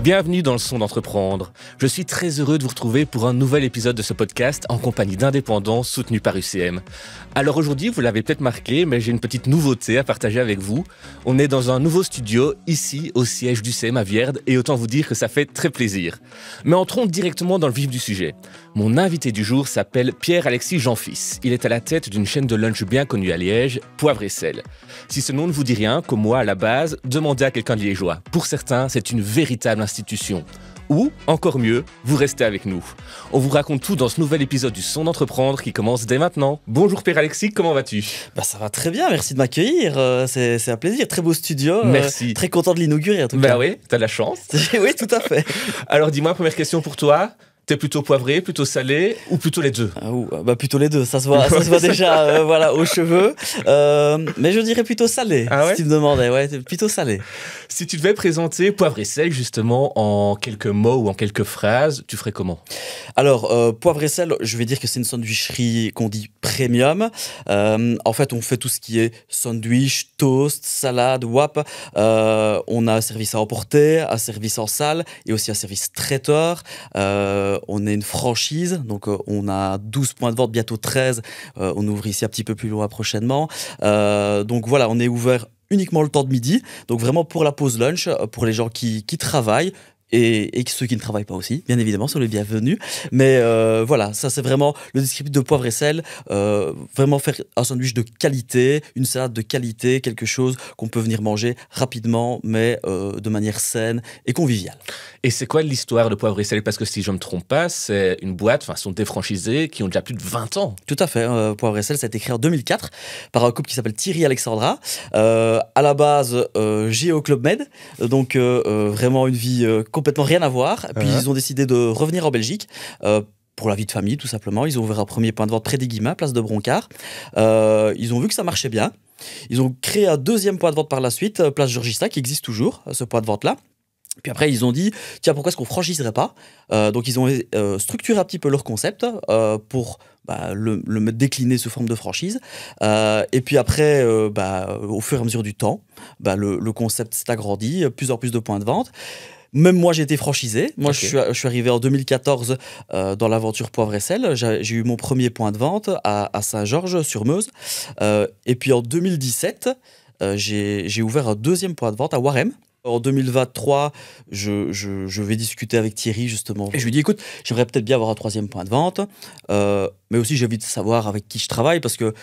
Bienvenue dans le son d'entreprendre. Je suis très heureux de vous retrouver pour un nouvel épisode de ce podcast en compagnie d'indépendants soutenus par UCM. Alors aujourd'hui, vous l'avez peut-être marqué, mais j'ai une petite nouveauté à partager avec vous. On est dans un nouveau studio, ici, au siège d'UCM à Vierde, et autant vous dire que ça fait très plaisir. Mais entrons directement dans le vif du sujet. Mon invité du jour s'appelle Pierre-Alexis Jeanfils. Il est à la tête d'une chaîne de lunch bien connue à Liège, Poivre et Sel. Si ce nom ne vous dit rien, comme moi à la base, demandez à quelqu'un de liégeois. Pour certains, c'est une véritable institution. Ou, encore mieux, vous restez avec nous. On vous raconte tout dans ce nouvel épisode du Son d'entreprendre qui commence dès maintenant. Bonjour Pierre-Alexis, comment vas-tu ? Ça va très bien, merci de m'accueillir, c'est un plaisir, très beau studio. Merci. Très content de l'inaugurer en tout cas. Bah oui, t'as de la chance. Oui, tout à fait. Alors dis-moi, première question pour toi. T'es plutôt poivré, plutôt salé ou plutôt les deux ? Plutôt les deux, ça se voit déjà voilà, aux cheveux. Mais je dirais plutôt salé, si tu me demandais, ouais, plutôt salé. Si tu devais présenter Poivre et Sel justement en quelques mots ou en quelques phrases, tu ferais comment ? Alors, Poivre et Sel, je vais dire que c'est une sandwicherie qu'on dit premium. En fait, on fait tout ce qui est sandwich, toast, salade, wrap. On a un service à emporter, un service en salle et aussi un service traiteur. On est une franchise, donc on a 12 points de vente, bientôt 13. On ouvre ici un petit peu plus loin prochainement. Donc voilà, on est ouvert uniquement le temps de midi. Donc vraiment pour la pause lunch, pour les gens qui travaillent. Et ceux qui ne travaillent pas aussi, bien évidemment, sont les bienvenus. Mais voilà, ça c'est vraiment le descriptif de Poivre et Sel. Vraiment faire un sandwich de qualité, une salade de qualité, quelque chose qu'on peut venir manger rapidement, mais de manière saine et conviviale. Et c'est quoi l'histoire de Poivre et Sel ? Parce que si je ne me trompe pas, c'est une boîte, enfin, ce sont des franchisés qui ont déjà plus de 20 ans. Tout à fait. Poivre et Sel, ça a été créé en 2004 par un couple qui s'appelle Thierry et Alexandra. À la base, j'ai au Club Med, donc vraiment une vie complètement rien à voir. Puis ils ont décidé de revenir en Belgique. Pour la vie de famille, tout simplement. Ils ont ouvert un premier point de vente près des Guillemins, place de Broncard. Ils ont vu que ça marchait bien. Ils ont créé un deuxième point de vente par la suite, place Georgista, qui existe toujours, ce point de vente-là. Puis après, ils ont dit, tiens, pourquoi est-ce qu'on franchiserait pas ? Donc, ils ont structuré un petit peu leur concept pour le décliner sous forme de franchise. Et puis après, au fur et à mesure du temps, le concept s'est agrandi, plus en plus de points de vente. Même moi, j'ai été franchisé. Moi, je suis arrivé en 2014 dans l'aventure Poivre et Sel. J'ai eu mon premier point de vente à Saint-Georges-sur-Meuse. Et puis en 2017, j'ai ouvert un deuxième point de vente à Warem. En 2023, je vais discuter avec Thierry justement. Et je lui dis, écoute, j'aimerais peut-être bien avoir un troisième point de vente. Mais aussi, j'ai envie de savoir avec qui je travaille parce que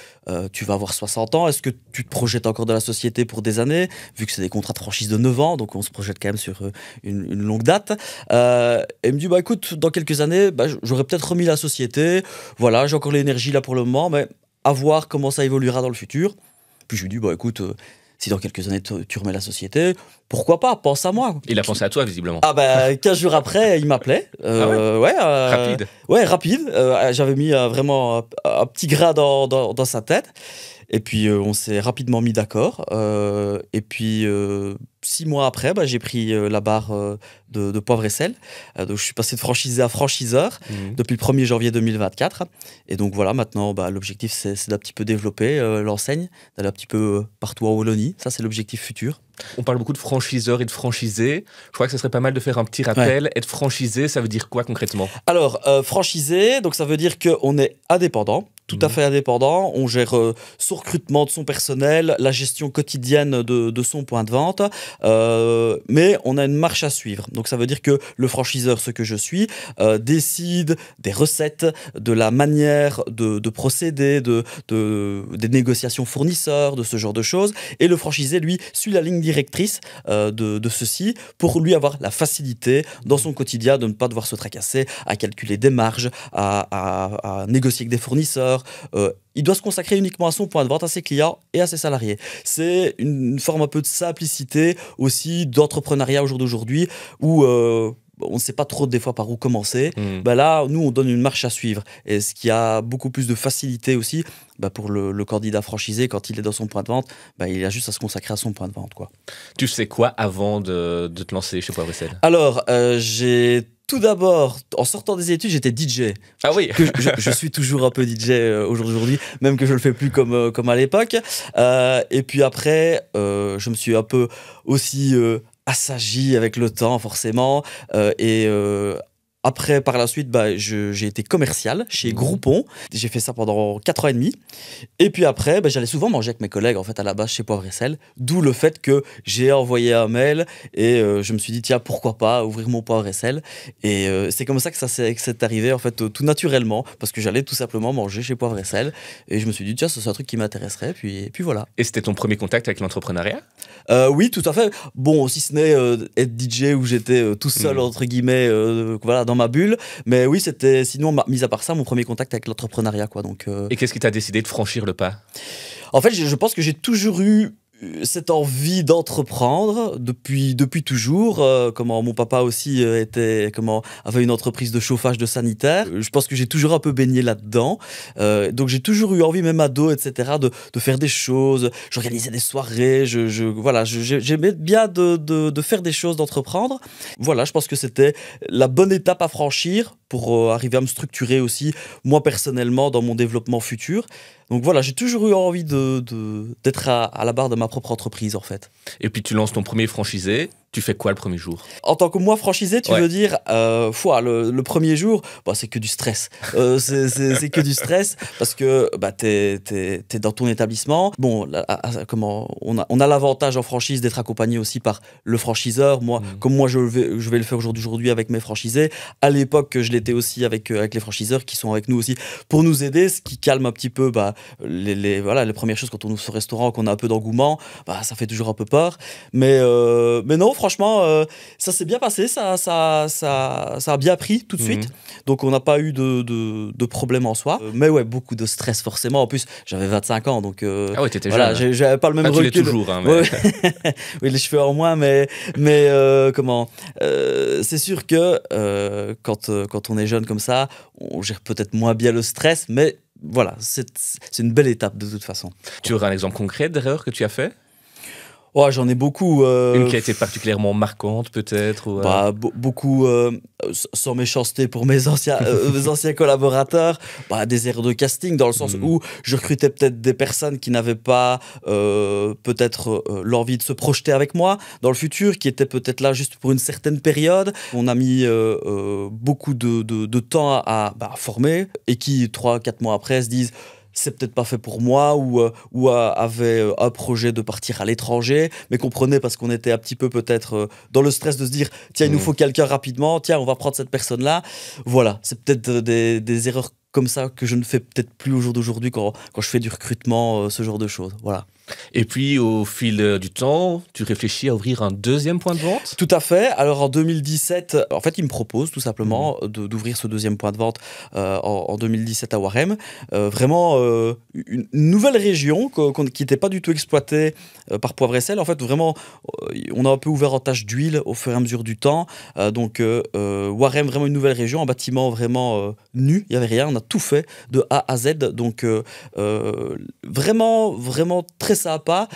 tu vas avoir 60 ans. Est-ce que tu te projettes encore dans la société pour des années ? Vu que c'est des contrats de franchise de 9 ans, donc on se projette quand même sur une longue date. Et il me dit, écoute, dans quelques années, j'aurais peut-être remis la société. Voilà, j'ai encore l'énergie là pour le moment, mais à voir comment ça évoluera dans le futur. Puis je lui dis, écoute... Si dans quelques années, tu remets la société, pourquoi pas ? Pense à moi. Il a pensé à toi, visiblement. 15 jours après, il m'appelait. Rapide. Ouais, rapide. J'avais mis vraiment un petit gras dans sa tête. Et puis, on s'est rapidement mis d'accord. Et puis, 6 mois après, j'ai pris la barre de Poivre et Sel. Donc, je suis passé de franchisé à franchiseur depuis le 1er janvier 2024. Et donc, voilà, maintenant, l'objectif, c'est d'un petit peu développer l'enseigne, d'aller un petit peu partout en Wallonie. Ça, c'est l'objectif futur. On parle beaucoup de franchiseurs et de franchisés. Je crois que ce serait pas mal de faire un petit rappel. Ouais. Être franchisé, ça veut dire quoi concrètement ? Alors, franchisé, donc ça veut dire qu'on est indépendant. Tout à fait indépendant, on gère son recrutement de son personnel, la gestion quotidienne de son point de vente, mais on a une marche à suivre. Donc ça veut dire que le franchiseur, ce que je suis, décide des recettes, de la manière de procéder, des négociations fournisseurs, de ce genre de choses, et le franchisé, lui, suit la ligne directrice de ceci pour lui avoir la facilité dans son quotidien de ne pas devoir se tracasser à calculer des marges, à négocier avec des fournisseurs. Il doit se consacrer uniquement à son point de vente, à ses clients et à ses salariés. C'est une forme un peu de simplicité aussi d'entrepreneuriat au jour d'aujourd'hui où on ne sait pas trop des fois par où commencer. Là, nous, on donne une marche à suivre. Et ce qui a beaucoup plus de facilité aussi pour le candidat franchisé, quand il est dans son point de vente, il a juste à se consacrer à son point de vente, quoi. Tu sais quoi avant de te lancer chez Poivre et Sel ? Alors, j'ai... Tout d'abord, en sortant des études, j'étais DJ. Ah oui. Je suis toujours un peu DJ aujourd'hui, même que je le fais plus comme à l'époque. Et puis après, je me suis un peu aussi assagi avec le temps, forcément. Après, par la suite, j'ai été commercial chez Groupon. J'ai fait ça pendant 4 ans et demi. Et puis après, j'allais souvent manger avec mes collègues, en fait, à la base, chez Poivre et Sel. D'où le fait que j'ai envoyé un mail et je me suis dit, tiens, pourquoi pas ouvrir mon Poivre et Sel. Et c'est comme ça que c'est arrivé, en fait, tout naturellement, parce que j'allais tout simplement manger chez Poivre et Sel. Et je me suis dit, tiens, c'est un truc qui m'intéresserait. Et puis voilà. Et c'était ton premier contact avec l'entrepreneuriat? Oui, tout à fait. Bon, si ce n'est être DJ où j'étais tout seul, entre guillemets, voilà, dans ma bulle. Mais oui, c'était, sinon, mis à part ça, mon premier contact avec l'entrepreneuriat, quoi. Donc, Et qu'est-ce qui t'a décidé de franchir le pas? En fait, je pense que j'ai toujours eu cette envie d'entreprendre depuis toujours. Comment mon papa aussi avait une entreprise de chauffage de sanitaire. Je pense que j'ai toujours un peu baigné là-dedans. Donc j'ai toujours eu envie, même ado, etc., de faire des choses. J'organisais des soirées. Voilà, j'aimais bien de faire des choses, d'entreprendre. Voilà, je pense que c'était la bonne étape à franchir pour arriver à me structurer aussi, moi personnellement, dans mon développement futur. Donc voilà, j'ai toujours eu envie d'être à la barre de ma propre entreprise, en fait. Et puis tu lances ton premier franchisé. Tu fais quoi le premier jour? En tant que moi franchisé, tu veux dire, le premier jour, c'est que du stress. C'est que du stress parce que t'es dans ton établissement. Bon, on a l'avantage en franchise d'être accompagné aussi par le franchiseur. Moi, comme moi je vais le faire aujourd'hui avec mes franchisés. À l'époque, je l'étais aussi avec les franchiseurs qui sont avec nous aussi pour nous aider, ce qui calme un petit peu les premières choses quand on ouvre ce restaurant, qu'on a un peu d'engouement. Ça fait toujours un peu peur. Mais non, franchement, ça s'est bien passé, ça a bien pris tout de suite. Donc on n'a pas eu de problème en soi. Mais ouais, beaucoup de stress forcément. En plus, j'avais 25 ans, donc ah ouais, t'étais voilà, jeune. j'avais pas le même recul. Tu l'es toujours, hein, mais... Ouais. Oui, les cheveux en moins, mais c'est sûr que quand on est jeune comme ça, on gère peut-être moins bien le stress, mais voilà, c'est une belle étape de toute façon. Tu aurais un exemple concret d'erreur que tu as fait? Ouais, j'en ai beaucoup. Une qui a été particulièrement marquante, peut-être ou, beaucoup, sans méchanceté pour mes anciens collaborateurs, des erreurs de casting, dans le sens où je recrutais peut-être des personnes qui n'avaient pas peut-être l'envie de se projeter avec moi dans le futur, qui étaient peut-être là juste pour une certaine période. On a mis beaucoup de temps à former et qui, 3-4 mois après, se disent... c'est peut-être pas fait pour moi ou avait un projet de partir à l'étranger, mais comprenez parce qu'on était un petit peu peut-être dans le stress de se dire tiens, il nous faut quelqu'un rapidement, tiens, on va prendre cette personne-là. Voilà, c'est peut-être des erreurs comme ça que je ne fais peut-être plus au jour d'aujourd'hui quand je fais du recrutement, ce genre de choses. Voilà. Et puis, au fil du temps, tu réfléchis à ouvrir un deuxième point de vente? Tout à fait. Alors, en 2017, en fait, il me propose tout simplement d'ouvrir ce deuxième point de vente en 2017 à Warem. Vraiment, une nouvelle région qui n'était pas du tout exploitée par Poivre et Sel. En fait, vraiment, on a un peu ouvert en tâche d'huile au fur et à mesure du temps. Donc, Warem, vraiment une nouvelle région, un bâtiment vraiment nu. Il n'y avait rien. On a tout fait de A à Z. Donc, vraiment, vraiment très sympa.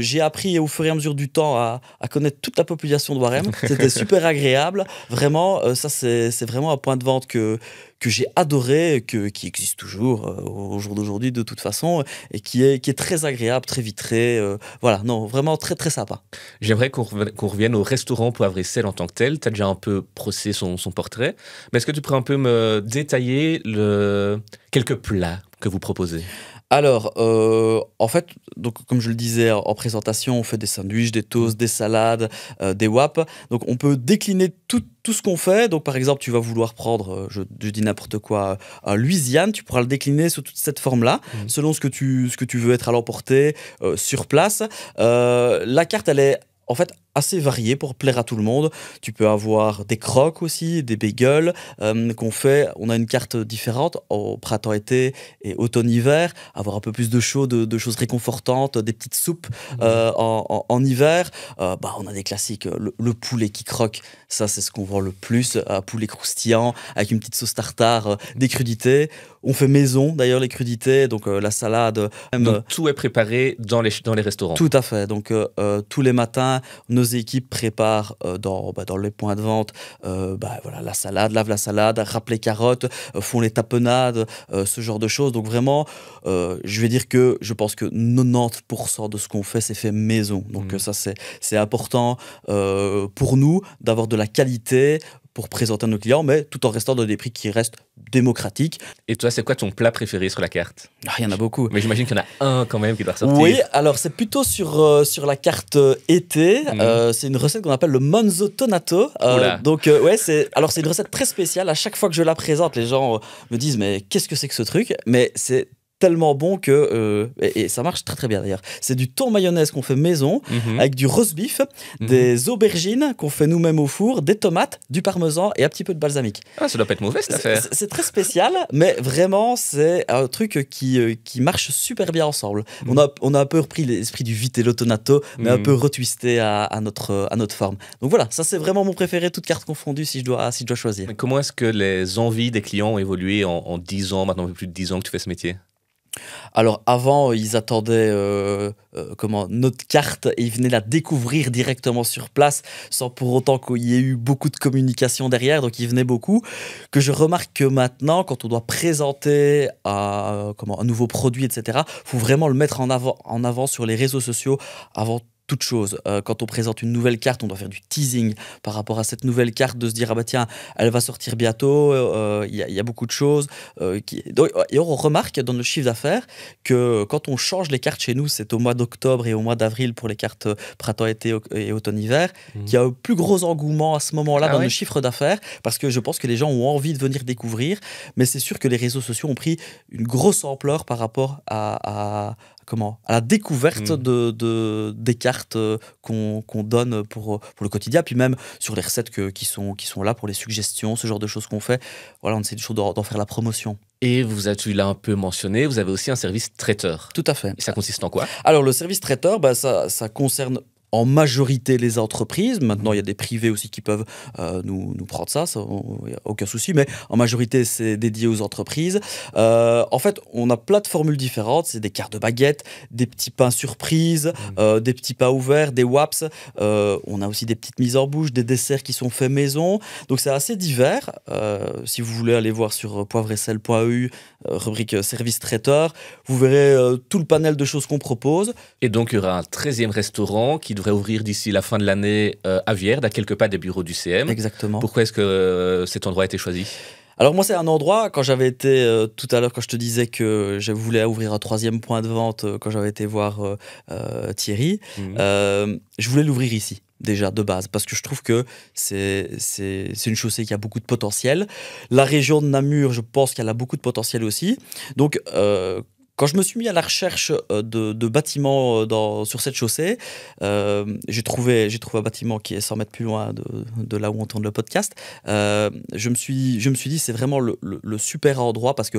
J'ai appris au fur et à mesure du temps à connaître toute la population de Warem. C'était super agréable. Vraiment, ça c'est vraiment un point de vente que j'ai adoré, qui existe toujours au jour d'aujourd'hui de toute façon, et qui est très agréable, très vitré. Voilà, non, vraiment très très sympa. J'aimerais qu'on revienne au restaurant Poivre et Sel en tant que tel. Tu as déjà un peu brossé son portrait, mais est-ce que tu pourrais un peu me détailler quelques plats que vous proposez? Alors, en fait, donc, comme je le disais en présentation, on fait des sandwichs, des toasts, des salades, des wraps. Donc, on peut décliner tout ce qu'on fait. Donc, par exemple, tu vas vouloir prendre, je dis n'importe quoi, un Louisiane. Tu pourras le décliner sous toute cette forme-là, selon ce que tu veux être à l'emporter sur place. La carte, elle est en fait assez varié pour plaire à tout le monde. Tu peux avoir des croques aussi, des bagels qu'on fait. On a une carte différente au printemps-été et automne-hiver. Avoir un peu plus de chaud, de choses réconfortantes, des petites soupes en hiver. On a des classiques. Le poulet qui croque, ça c'est ce qu'on vend le plus. Poulet croustillant avec une petite sauce tartare, des crudités. On fait maison d'ailleurs les crudités, donc la salade. Donc tout est préparé dans les restaurants. Tout à fait. Donc tous les matins, ne nos équipes préparent dans les points de vente voilà, la salade, lavent la salade, râpent les carottes, font les tapenades, ce genre de choses. Donc vraiment, je vais dire que je pense que 90% de ce qu'on fait, c'est fait maison. Donc ça, c'est important pour nous d'avoir de la qualité pour présenter à nos clients, mais tout en restant dans des prix qui restent démocratiques. Et toi, c'est quoi ton plat préféré sur la carte? Il y en a beaucoup. Mais j'imagine qu'il y en a un quand même qui doit ressortir. Oui, alors c'est plutôt sur la carte été. C'est une recette qu'on appelle le Monzo Tonato. Donc c'est une recette très spéciale. À chaque fois que je la présente, les gens me disent mais qu'est-ce que c'est que ce truc? Mais c'est tellement bon que et ça marche très très bien d'ailleurs. C'est du thon mayonnaise qu'on fait maison avec du roast beef, des aubergines qu'on fait nous-mêmes au four, des tomates, du parmesan et un petit peu de balsamique. Ah, ça doit pas être mauvais cette affaire. C'est très spécial, mais vraiment c'est un truc qui marche super bien ensemble. On a un peu repris l'esprit du vitello tonato, mais un peu retwisté à notre forme. Donc voilà, ça c'est vraiment mon préféré, toutes cartes confondues si je dois choisir. Mais comment est-ce que les envies des clients ont évolué en 10 ans, maintenant plus de 10 ans que tu fais ce métier? Alors avant, ils attendaient notre carte et ils venaient la découvrir directement sur place sans pour autant qu'il y ait eu beaucoup de communication derrière, donc ils venaient beaucoup. Que je remarque que maintenant, quand on doit présenter un nouveau produit, etc., il faut vraiment le mettre en avant sur les réseaux sociaux avant toute chose. Quand on présente une nouvelle carte, on doit faire du teasing par rapport à cette nouvelle carte, de se dire tiens, elle va sortir bientôt, il y a beaucoup de choses. Et on remarque dans nos chiffres d'affaires que quand on change les cartes chez nous, c'est au mois d'octobre et au mois d'avril pour les cartes printemps-été et automne-hiver, qu'il y a un plus gros engouement à ce moment-là dans nos chiffres d'affaires, parce que je pense que les gens ont envie de venir découvrir, mais c'est sûr que les réseaux sociaux ont pris une grosse ampleur par rapport à la découverte des cartes qu'on donne pour le quotidien, puis même sur les recettes qui sont là pour les suggestions, ce genre de choses qu'on fait. Voilà, on essaie toujours d'en faire la promotion. Et tu l'as un peu mentionné, vous avez aussi un service traiteur. Tout à fait. Et ça consiste en quoi? Alors, le service traiteur, ça concerne en majorité les entreprises. Maintenant, il y a des privés aussi qui peuvent nous prendre ça, il n'y a aucun souci, mais en majorité, c'est dédié aux entreprises. En fait, on a plein de formules différentes. C'est des cartes de baguettes, des petits pains surprises, des petits pains ouverts, des waps. On a aussi des petites mises en bouche, des desserts qui sont faits maison. Donc, c'est assez divers. Si vous voulez aller voir sur poivresel.eu, rubrique service traiteur, vous verrez tout le panel de choses qu'on propose. Et donc, il y aura un 13e restaurant qui devrait ouvrir d'ici la fin de l'année à Vierde, à quelques pas des bureaux du CM. Exactement. Pourquoi est-ce que cet endroit a été choisi? Alors moi, c'est un endroit, quand j'avais été tout à l'heure, quand je te disais que je voulais ouvrir un 3e point de vente, quand j'avais été voir Thierry, je voulais l'ouvrir ici. Déjà de base, parce que je trouve que c'est une chaussée qui a beaucoup de potentiel. La région de Namur, je pense qu'elle a beaucoup de potentiel aussi. Donc, quand je me suis mis à la recherche de bâtiments sur cette chaussée, j'ai trouvé un bâtiment qui est 100 mètres plus loin de là où on tourne le podcast. Je me suis dit, c'est vraiment le super endroit, parce que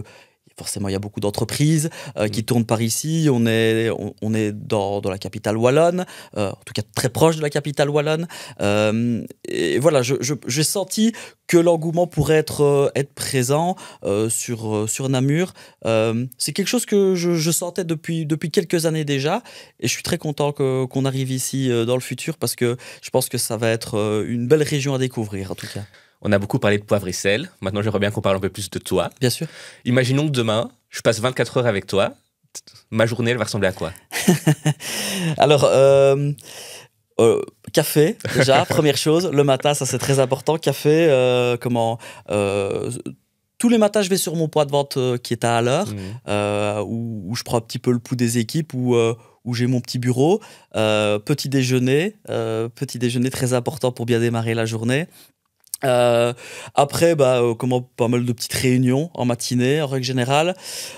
forcément, il y a beaucoup d'entreprises qui tournent par ici. On est dans la capitale wallonne, en tout cas très proche de la capitale wallonne. Et voilà, j'ai senti que l'engouement pourrait être présent sur Namur. C'est quelque chose que je sentais depuis quelques années déjà. Et je suis très content qu'on arrive ici dans le futur, parce que je pense que ça va être une belle région à découvrir, en tout cas. On a beaucoup parlé de poivre et sel. Maintenant, j'aimerais bien qu'on parle un peu plus de toi. Bien sûr. Imaginons que demain, je passe 24 heures avec toi. Ma journée, elle va ressembler à quoi? Alors, café, déjà, première chose. Le matin, ça c'est très important. Café, tous les matins, je vais sur mon point de vente qui est à l'heure, où je prends un petit peu le pouls des équipes, où j'ai mon petit bureau. Petit déjeuner très important pour bien démarrer la journée. Après, pas mal de petites réunions en matinée, en règle générale.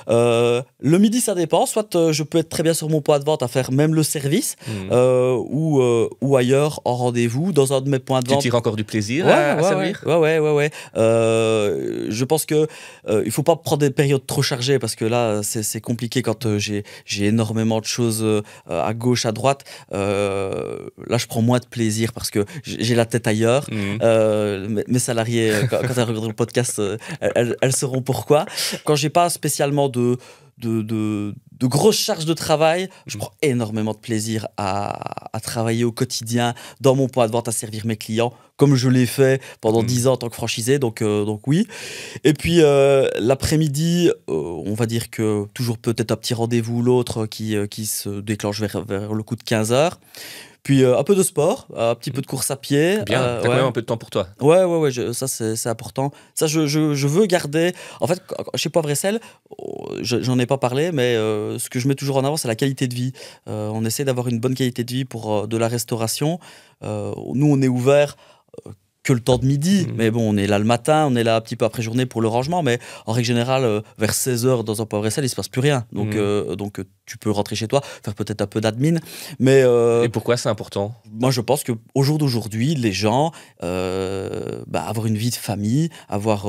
Le midi, ça dépend. Soit je peux être très bien sur mon point de vente à faire même le service, ou ailleurs, en rendez-vous, dans un de mes points de vente. Tu tires encore du plaisir à servir? Ouais. Je pense que il faut pas prendre des périodes trop chargées, parce que là, c'est compliqué quand j'ai énormément de choses à gauche, à droite. Là, je prends moins de plaisir parce que j'ai la tête ailleurs. Mes salariés, quand elles regardent le podcast, elles sauront pourquoi. Quand j'ai pas spécialement de de grosses charges de travail. Je prends énormément de plaisir à travailler au quotidien dans mon point de vente, à servir mes clients, comme je l'ai fait pendant 10 ans en tant que franchisé, donc oui. Et puis l'après-midi, on va dire que toujours peut-être un petit rendez-vous ou l'autre qui se déclenche vers le coup de 15h. Puis un peu de sport, un petit peu de course à pied. Bien, t'as quand même un peu de temps pour toi. Ouais, ça c'est important. Ça, je veux garder. En fait, chez Poivre et Sel, j'en ai pas parlé, mais ce que je mets toujours en avant, c'est la qualité de vie. On essaie d'avoir une bonne qualité de vie pour de la restauration. Nous, on est ouvert que le temps de midi, mais bon, on est là le matin, on est là un petit peu après journée pour le rangement, mais en règle générale, vers 16h dans un Poivre et Sel, il se passe plus rien. Donc tu peux rentrer chez toi, faire peut-être un peu d'admin, mais... Et pourquoi c'est important? Moi, je pense qu'au jour d'aujourd'hui, les gens, avoir une vie de famille, avoir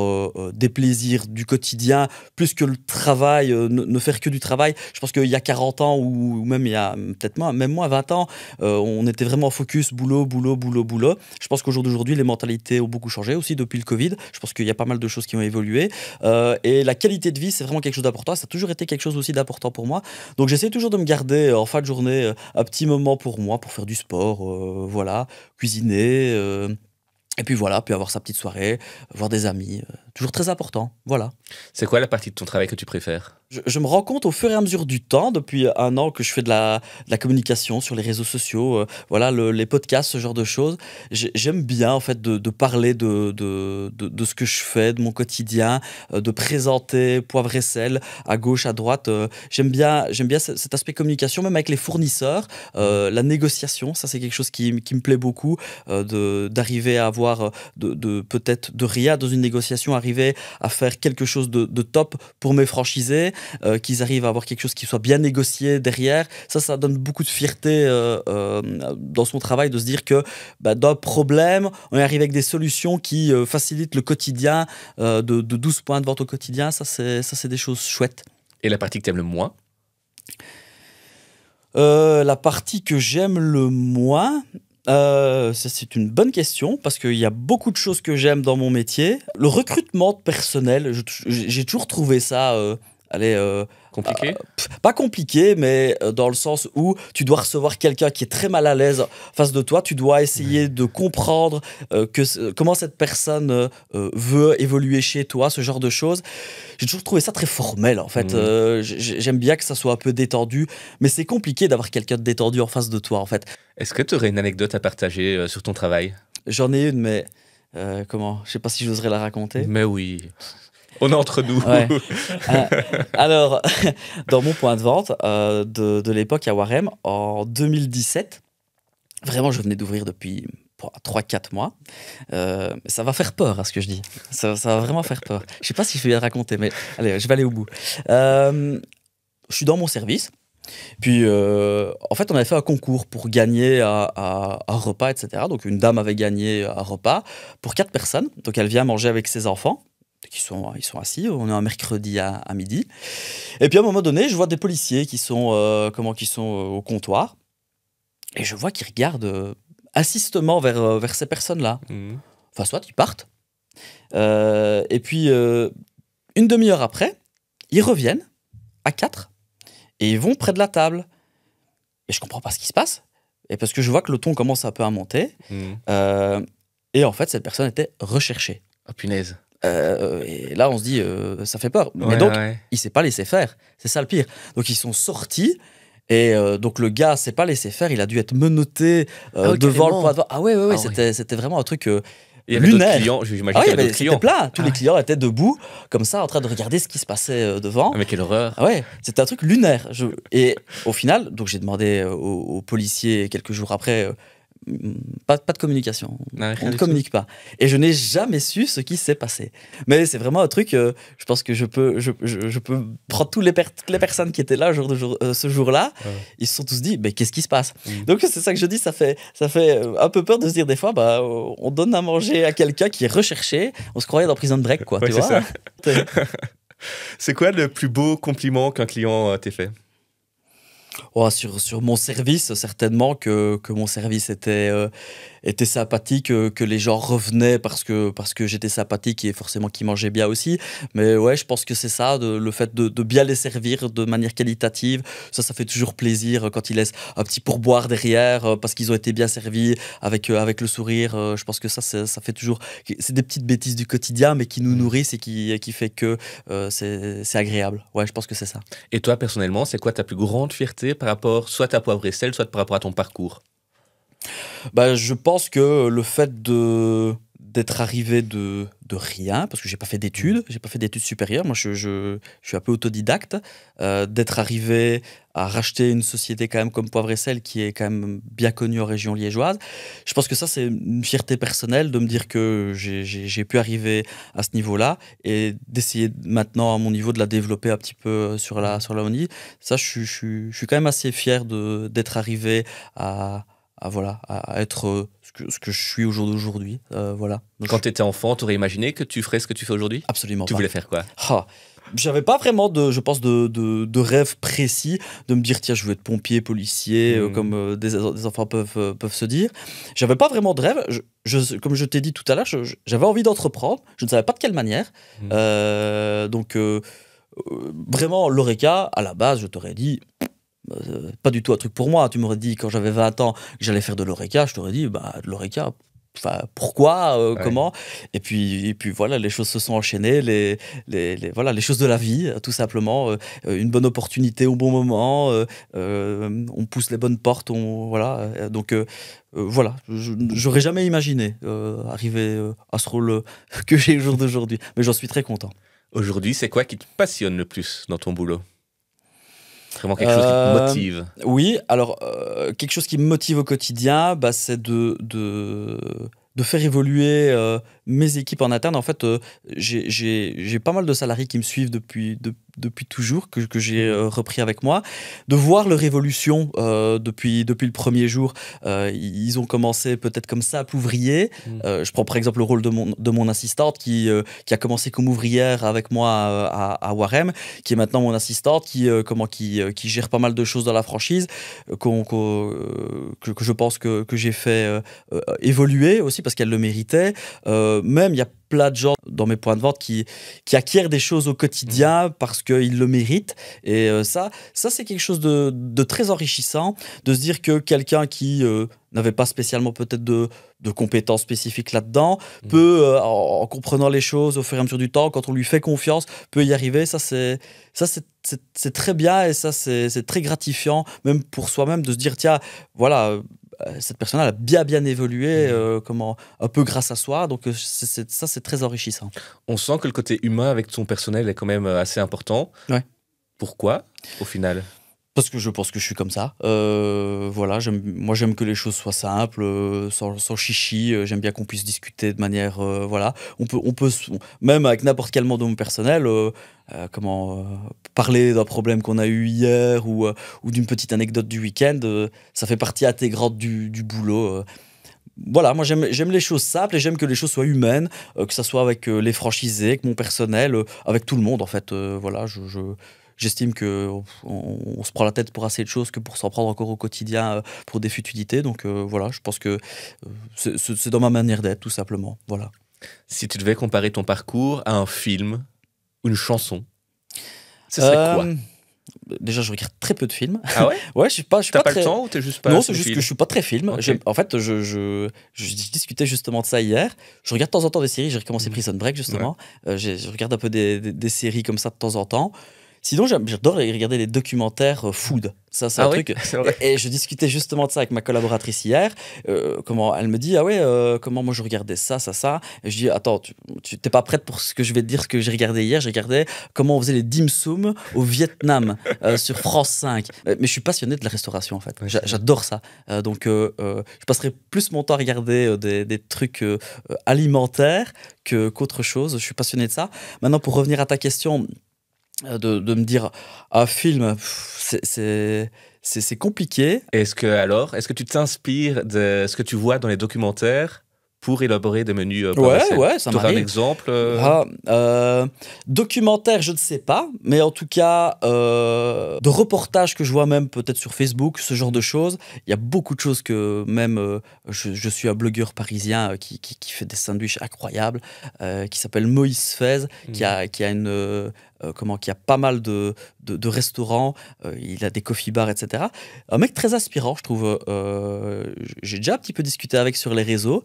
des plaisirs du quotidien, plus que le travail, ne faire que du travail. Je pense qu'il y a 40 ans, ou même il y a peut-être même moins 20 ans, on était vraiment focus boulot, boulot, boulot, boulot. Je pense qu'au jour d'aujourd'hui, les mentalités ont beaucoup changé aussi depuis le Covid. Je pense qu'il y a pas mal de choses qui ont évolué. Et la qualité de vie, c'est vraiment quelque chose d'important. Ça a toujours été quelque chose aussi d'important pour moi. Donc, j'essaie toujours de me garder en fin de journée un petit moment pour moi, pour faire du sport, voilà, cuisiner, et puis voilà, puis avoir sa petite soirée, voir des amis, toujours très important, voilà. C'est quoi la partie de ton travail que tu préfères? Je me rends compte au fur et à mesure du temps, depuis 1 an que je fais de la communication sur les réseaux sociaux, voilà, les podcasts, ce genre de choses. J'aime bien en fait de parler de ce que je fais, de mon quotidien, de présenter Poivre et Sel à gauche, à droite. J'aime bien cet aspect communication, même avec les fournisseurs, la négociation. Ça, c'est quelque chose qui me plaît beaucoup, d'arriver à avoir peut-être de rien dans une négociation, arriver à faire quelque chose de top pour mes franchisés. Qu'ils arrivent à avoir quelque chose qui soit bien négocié derrière. Ça donne beaucoup de fierté dans son travail, de se dire que d'un problème, on est arrivé avec des solutions qui facilitent le quotidien, de 12 points de vente au quotidien. Ça, c'est des choses chouettes. Et la partie que tu aimes le moins? La partie que j'aime le moins... ça, c'est une bonne question parce qu'il y a beaucoup de choses que j'aime dans mon métier. Le recrutement de personnel, j'ai toujours trouvé ça... compliqué? Pas compliqué, mais dans le sens où tu dois recevoir quelqu'un qui est très mal à l'aise face de toi. Tu dois essayer de comprendre comment cette personne veut évoluer chez toi, ce genre de choses. J'ai toujours trouvé ça très formel, en fait. J'aime bien que ça soit un peu détendu, mais c'est compliqué d'avoir quelqu'un de détendu en face de toi, en fait. Est-ce que tu aurais une anecdote à partager sur ton travail? J'en ai une, mais comment? Je sais pas si j'oserais la raconter. Mais oui. On est entre nous. Ouais. Alors, dans mon point de vente de l'époque à Warem, en 2017, vraiment, je venais d'ouvrir depuis 3-4 mois. Ça va faire peur, ce que je dis. Ça va vraiment faire peur. Je sais pas si je vais le raconter, mais allez, je vais aller au bout. Je suis dans mon service. Puis, en fait, on avait fait un concours pour gagner un repas, etc. Donc, une dame avait gagné un repas pour 4 personnes. Donc, elle vient manger avec ses enfants. Ils sont assis, on est un mercredi à midi. Et puis à un moment donné, je vois des policiers qui sont au comptoir. Et je vois qu'ils regardent assistement vers ces personnes-là. Enfin, soit ils partent. Et puis, une demi-heure après, ils reviennent à 4 et ils vont près de la table. Et je comprends pas ce qui se passe. Et parce que je vois que le ton commence un peu à monter. Et en fait, cette personne était recherchée. Oh punaise. Et là, on se dit, ça fait peur. Mais donc, il s'est pas laissé faire. C'est ça le pire. Donc, ils sont sortis. Et donc, le gars s'est pas laissé faire. Il a dû être menotté devant le point de vente. Ah ouais. C'était vraiment un truc il y avait lunaire. d'autres clients, j'imagine qu'il y avait d'autres clients. C'était plein. Tous les clients étaient debout, comme ça, en train de regarder ce qui se passait devant. Ah, mais quelle horreur. Ah ouais, c'était un truc lunaire. Et au final, donc j'ai demandé aux policiers quelques jours après... Pas de communication, on ne communique pas. Et je n'ai jamais su ce qui s'est passé. Mais c'est vraiment un truc, je pense que je peux prendre toutes les personnes qui étaient là ce jour-là, ils se sont tous dit, mais qu'est-ce qui se passe? Donc c'est ça que je dis, ça fait un peu peur de se dire des fois, on donne à manger à quelqu'un qui est recherché, on se croyait dans Prison Break, quoi, tu vois. C'est quoi le plus beau compliment qu'un client t'ait fait? Oh, sur mon service, certainement que mon service était était sympathique, que les gens revenaient parce que j'étais sympathique et forcément qu'ils mangeaient bien aussi. Mais ouais, je pense que c'est ça, le fait de bien les servir de manière qualitative. Ça fait toujours plaisir quand ils laissent un petit pourboire derrière parce qu'ils ont été bien servis avec le sourire. Je pense que ça fait toujours... C'est des petites bêtises du quotidien, mais qui nous nourrissent et qui fait que c'est agréable. Ouais, je pense que c'est ça. Et toi, personnellement, c'est quoi ta plus grande fierté par rapport soit à Poivre et Sel, soit par rapport à ton parcours? Bah, je pense que le fait d'être arrivé de rien, parce que j'ai pas fait d'études supérieures, moi je suis un peu autodidacte, d'être arrivé à racheter une société quand même comme Poivre et Sel, qui est quand même bien connue en région liégeoise. Je pense que ça, c'est une fierté personnelle de me dire que j'ai pu arriver à ce niveau-là et d'essayer maintenant à mon niveau de la développer un petit peu sur la Wallonie. Ça, je suis quand même assez fier d'être arrivé à être ce que je suis au jour d'aujourd'hui. Voilà. Donc, quand tu étais enfant, tu aurais imaginé que tu ferais ce que tu fais aujourd'hui? Absolument pas. Tu voulais faire quoi? J'avais pas vraiment de rêve précis, de me dire tiens, je veux être pompier, policier, comme des enfants peuvent se dire. J'avais pas vraiment de rêve. Comme je t'ai dit tout à l'heure, j'avais envie d'entreprendre. Je ne savais pas de quelle manière. Donc vraiment, l'Horeca, à la base, je t'aurais dit... pas du tout un truc pour moi. Tu m'aurais dit quand j'avais 20 ans que j'allais faire de l'Horeca, je t'aurais dit de l'Horeca, pourquoi, comment. Et puis voilà, les choses se sont enchaînées, voilà, les choses de la vie, tout simplement. Une bonne opportunité au bon moment, on pousse les bonnes portes, voilà. Donc voilà, j'aurais jamais imaginé arriver à ce rôle que j'ai au jour d'aujourd'hui, mais j'en suis très content. Aujourd'hui, c'est quoi qui te passionne le plus dans ton boulot? Vraiment quelque chose qui te motive? Oui, alors quelque chose qui me motive au quotidien, c'est de faire évoluer mes équipes en interne. En fait, j'ai pas mal de salariés qui me suivent depuis toujours, que j'ai repris avec moi. De voir leur évolution depuis le premier jour. Ils ont commencé peut-être comme simple ouvrier. Je prends par exemple le rôle de mon assistante qui a commencé comme ouvrière avec moi à Warem, qui est maintenant mon assistante, qui gère pas mal de choses dans la franchise, que je pense que j'ai fait évoluer aussi parce qu'elle le méritait. Même il y a plein de gens dans mes points de vente qui acquièrent des choses au quotidien parce qu'ils le méritent. Et ça c'est quelque chose de très enrichissant, de se dire que quelqu'un qui n'avait pas spécialement peut-être de compétences spécifiques là-dedans peut, en comprenant les choses au fur et à mesure du temps, quand on lui fait confiance, peut y arriver. Ça c'est très bien et ça c'est très gratifiant, même pour soi-même, de se dire tiens, voilà, cette personne a bien évolué, un peu grâce à soi. Donc ça, c'est très enrichissant. On sent que le côté humain avec ton personnel est quand même assez important. Ouais. Pourquoi, au final? Parce que je pense que je suis comme ça. Voilà, moi j'aime que les choses soient simples, sans chichi. J'aime bien qu'on puisse discuter de manière, voilà. On peut même avec n'importe quel membre de mon personnel, parler d'un problème qu'on a eu hier ou d'une petite anecdote du week-end. Ça fait partie intégrante du boulot. Voilà, moi j'aime les choses simples et j'aime que les choses soient humaines, que ça soit avec les franchisés, avec mon personnel, avec tout le monde en fait. Voilà, j'estime qu'on se prend la tête pour assez de choses que pour s'en prendre encore au quotidien pour des futilités. Donc voilà, je pense que c'est dans ma manière d'être, tout simplement. Voilà. Si tu devais comparer ton parcours à un film ou une chanson, ce serait quoi? Déjà, je regarde très peu de films. Ah ouais? Ouais, je suis pas T'as pas très... le temps ou t'es juste pas... Non, c'est juste que je suis pas très film. Okay. En fait, je discutais justement de ça hier. Je regarde de temps en temps des séries. J'ai recommencé Prison Break, justement. Ouais. Je regarde un peu des séries comme ça de temps en temps. Sinon, j'adore regarder les documentaires food. Ça, c'est un truc. Et je discutais justement de ça avec ma collaboratrice hier. Comment elle me dit, ah ouais, comment moi je regardais ça. Et je dis, attends, tu t'es pas prête pour ce que je vais te dire, ce que j'ai regardé hier. J'ai regardé comment on faisait les dim sum au Vietnam sur France 5. Mais je suis passionné de la restauration, en fait. Ouais, j'adore ça. Donc, je passerai plus mon temps à regarder des trucs alimentaires qu'autre chose. Je suis passionné de ça. Maintenant, pour revenir à ta question... De me dire un film, c'est compliqué. Est-ce que tu t'inspires de ce que tu vois dans les documentaires pour élaborer des menus Poivre et sel. Ouais, ça T'aurais un m'arrive. exemple Documentaire, je ne sais pas, mais en tout cas, de reportages que je vois même peut-être sur Facebook, ce genre de choses. Il y a beaucoup de choses que même, je suis un blogueur parisien qui fait des sandwichs incroyables, qui s'appelle Moïse Fez, qui a une... qui a pas mal de restaurants, il a des coffee bars, etc. Un mec très inspirant, je trouve. J'ai déjà un petit peu discuté avec sur les réseaux.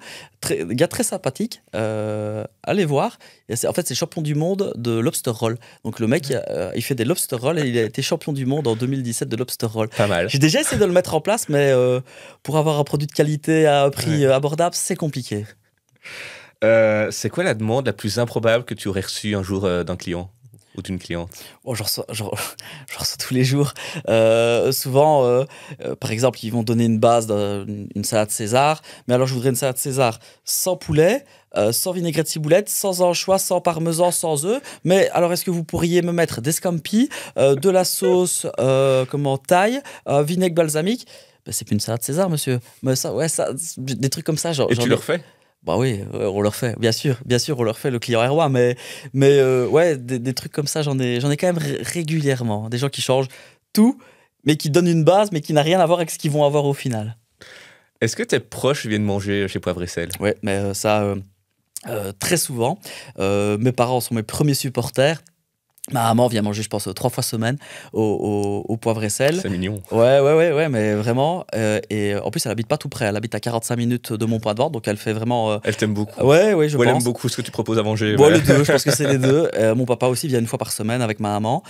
Gars très sympathique. Allez voir. En fait, c'est champion du monde de lobster roll. Donc le mec, il fait des lobster roll et il a été champion du monde en 2017 de lobster roll. Pas mal. J'ai déjà essayé de le mettre en place, mais pour avoir un produit de qualité à un prix abordable, c'est compliqué. C'est quoi la demande la plus improbable que tu aurais reçue un jour d'un client ou d'une cliente? Oh, j'en reçois tous les jours. Souvent, par exemple, ils vont donner une base d'une salade César. Mais alors, je voudrais une salade César sans poulet, sans vinaigrette ciboulette, sans anchois, sans parmesan, sans œufs. Mais alors, est-ce que vous pourriez me mettre des scampi, de la sauce thaï, vinaigre balsamique? Ben, c'est plus une salade César, monsieur. Mais ça, des trucs comme ça. Et tu leur fais? Bah oui, on leur fait, bien sûr, on leur fait, le client est roi, mais ouais, des trucs comme ça, j'en ai quand même régulièrement. Des gens qui changent tout, mais qui donnent une base, mais qui n'a rien à voir avec ce qu'ils vont avoir au final. Est-ce que tes proches viennent manger chez Poivre et Sel? Ouais, mais ça, très souvent. Mes parents sont mes premiers supporters. Ma maman vient manger, je pense, 3 fois semaine au Poivre et Sel. C'est mignon. Ouais, mais vraiment. Et en plus, elle habite pas tout près. Elle habite à 45 minutes de mon point de vente, donc elle fait vraiment. Elle t'aime beaucoup. Ouais, je pense. Elle aime beaucoup ce que tu proposes à manger. Bon, les deux, je pense que c'est les deux. Mon papa aussi vient une fois par semaine avec ma maman.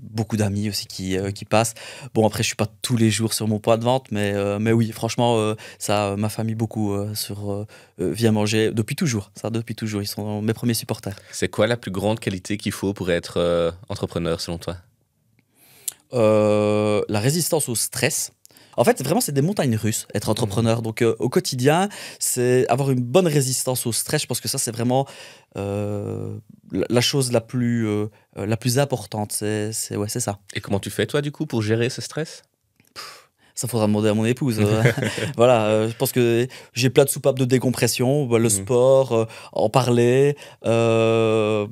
Beaucoup d'amis aussi qui passent. Bon, après, je suis pas tous les jours sur mon point de vente, mais oui, franchement, ça, ma famille beaucoup vient manger depuis toujours. Ça, depuis toujours. Ils sont mes premiers supporters. C'est quoi la plus grande qualité qu'il faut pour être entrepreneur, selon toi? La résistance au stress. En fait, vraiment, c'est des montagnes russes, être entrepreneur. Donc, au quotidien, c'est avoir une bonne résistance au stress. Je pense que ça, c'est vraiment la chose la plus importante. C'est ça. Et comment tu fais, toi, du coup, pour gérer ce stress? Ça faudra demander à mon épouse. Voilà, je pense que j'ai plein de soupapes de décompression, le sport, en parler. En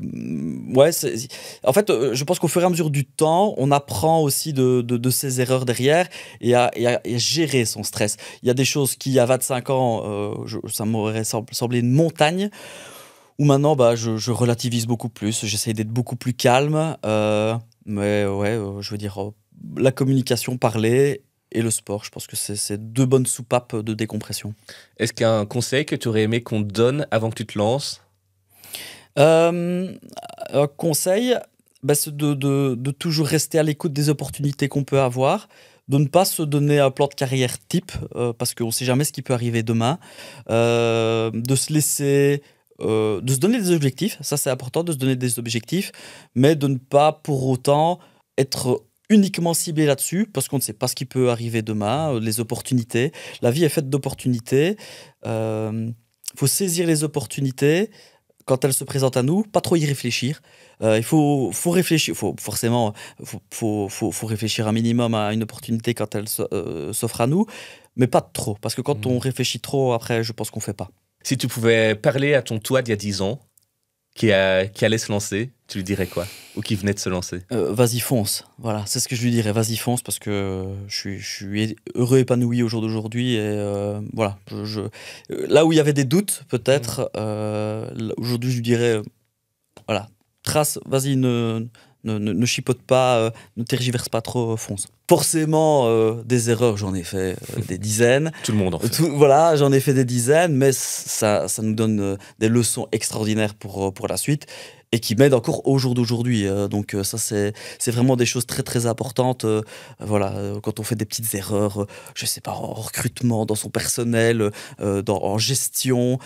fait, je pense qu'au fur et à mesure du temps, on apprend aussi de ses erreurs derrière et à gérer son stress. Il y a des choses qui, à 25 ans, ça m'aurait semblé une montagne, où maintenant, je relativise beaucoup plus. J'essaie d'être beaucoup plus calme. Je veux dire, la communication, parler, et le sport, je pense que c'est 2 bonnes soupapes de décompression. Est-ce qu'il y a un conseil que tu aurais aimé qu'on te donne avant que tu te lances? Un conseil, c'est de toujours rester à l'écoute des opportunités qu'on peut avoir, de ne pas se donner un plan de carrière type, parce qu'on ne sait jamais ce qui peut arriver demain, de se laisser... de se donner des objectifs, ça c'est important, de se donner des objectifs, mais de ne pas pour autant être uniquement ciblé là-dessus, parce qu'on ne sait pas ce qui peut arriver demain, les opportunités. La vie est faite d'opportunités. Faut saisir les opportunités quand elles se présentent à nous, pas trop y réfléchir. Il faut réfléchir, faut réfléchir un minimum à une opportunité quand elle s'offre à nous, mais pas trop, parce que quand on réfléchit trop, après, je pense qu'on fait pas. Si tu pouvais parler à ton toi d'il y a 10 ans, qui allait se lancer, tu lui dirais quoi? Ou qui venait de se lancer? Vas-y, fonce. Voilà, c'est ce que je lui dirais. Vas-y, fonce, parce que je suis heureux, épanoui au jour d'aujourd'hui. Et voilà, là où il y avait des doutes, peut-être, aujourd'hui, je lui dirais, voilà, trace, vas-y, ne chipote pas, ne tergiverse pas trop, fonce. Forcément, des erreurs, j'en ai fait des dizaines. Tout le monde en fait. Voilà, j'en ai fait des dizaines, mais ça nous donne des leçons extraordinaires pour la suite et qui m'aident encore au jour d'aujourd'hui. Donc ça, c'est vraiment des choses très, très importantes. Quand on fait des petites erreurs, je sais pas, en recrutement, dans son personnel, en gestion,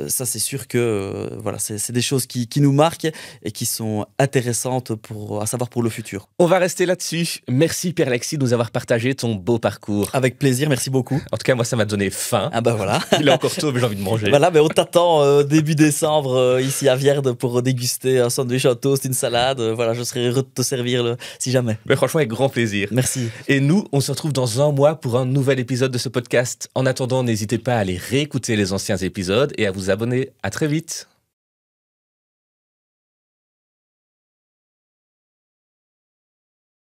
ça, c'est sûr que c'est des choses qui nous marquent et qui sont intéressantes à savoir pour le futur. On va rester là-dessus. Merci Pierre-Alexis de nous avoir partagé ton beau parcours. Avec plaisir, merci beaucoup. En tout cas, moi, ça m'a donné faim. Ah bah voilà. Il est encore tôt, mais j'ai envie de manger. Voilà, mais on t'attend début décembre ici à Vierde pour déguster commander un sandwich, un toast, une salade. Voilà, je serais heureux de te servir si jamais. Mais franchement, avec grand plaisir. Merci. Et nous, on se retrouve dans un mois pour un nouvel épisode de ce podcast. En attendant, n'hésitez pas à aller réécouter les anciens épisodes et à vous abonner. À très vite.